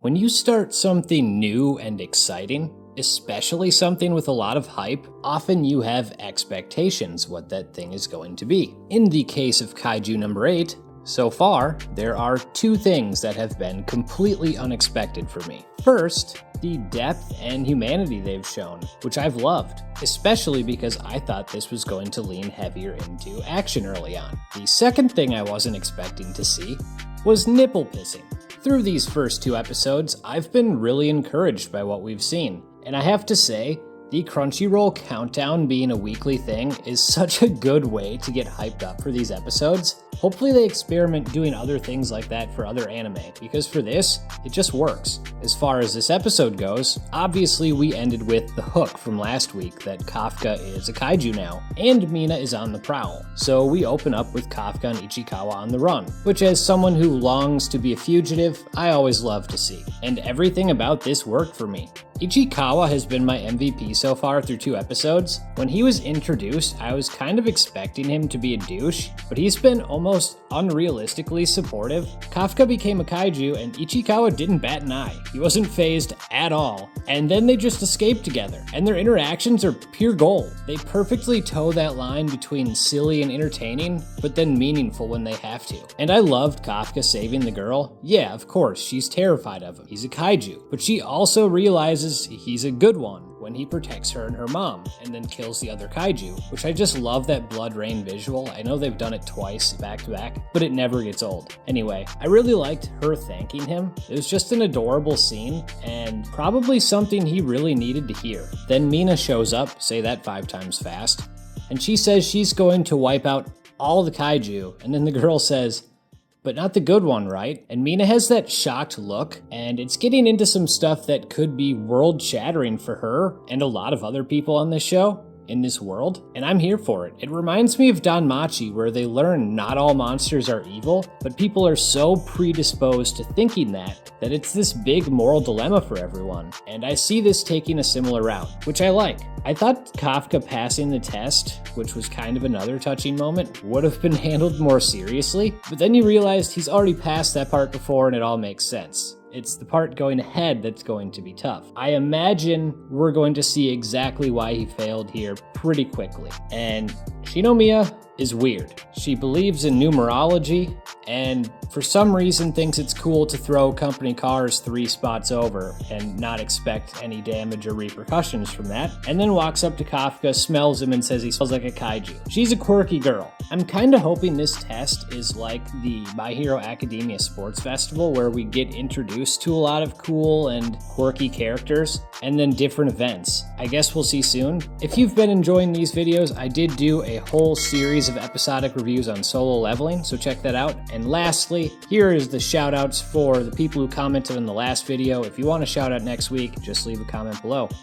When you start something new and exciting, especially something with a lot of hype, often you have expectations what that thing is going to be. In the case of Kaiju number 8, so far, there are two things that have been completely unexpected for me. First, the depth and humanity they've shown, which I've loved, especially because I thought this was going to lean heavier into action early on. The second thing I wasn't expecting to see was nipple pissing. Through these first two episodes, I've been really encouraged by what we've seen, and I have to say, the Crunchyroll countdown being a weekly thing is such a good way to get hyped up for these episodes. Hopefully they experiment doing other things like that for other anime, because for this, it just works. As far as this episode goes, obviously we ended with the hook from last week that Kafka is a kaiju now, and Mina is on the prowl. So we open up with Kafka and Ichikawa on the run, which as someone who longs to be a fugitive, I always love to see. And everything about this worked for me. Ichikawa has been my MVP so far through two episodes. When he was introduced, I was kind of expecting him to be a douche, but he's been almost unrealistically supportive. Kafka became a kaiju and Ichikawa didn't bat an eye. He wasn't fazed at all. And then they just escaped together, and their interactions are pure gold. They perfectly toe that line between silly and entertaining, but then meaningful when they have to. And I loved Kafka saving the girl. Yeah, of course, she's terrified of him. He's a kaiju. But she also realizes he's a good one when he protects her and her mom, and then kills the other kaiju, which I just love that blood rain visual. I know they've done it twice back to back, but it never gets old. Anyway, I really liked her thanking him. It was just an adorable scene, and probably something he really needed to hear. Then Mina shows up, say that 5 times fast, and she says she's going to wipe out all the kaiju, and then the girl says, "But not the good one, right?" And Mina has that shocked look, and it's getting into some stuff that could be world-shattering for her and a lot of other people on this show, in this world, and I'm here for it. It reminds me of Danmachi, where they learn not all monsters are evil, but people are so predisposed to thinking that it's this big moral dilemma for everyone, and I see this taking a similar route, which I like. I thought Kafka passing the test, which was kind of another touching moment, would have been handled more seriously, but then you realized he's already passed that part before and it all makes sense. It's the part going ahead that's going to be tough. I imagine we're going to see exactly why he failed here pretty quickly. And Shinomiya is weird. She believes in numerology, and for some reason thinks it's cool to throw company cars 3 spots over and not expect any damage or repercussions from that, and then walks up to Kafka, smells him, and says he smells like a kaiju. She's a quirky girl. I'm kinda hoping this test is like the My Hero Academia Sports Festival, where we get introduced to a lot of cool and quirky characters, and then different events. I guess we'll see soon. If you've been enjoying these videos, I did do a whole series of episodic reviews on Solo Leveling, so check that out. And lastly, here is the shoutouts for the people who commented on the last video. If you want a shout out next week, just leave a comment below.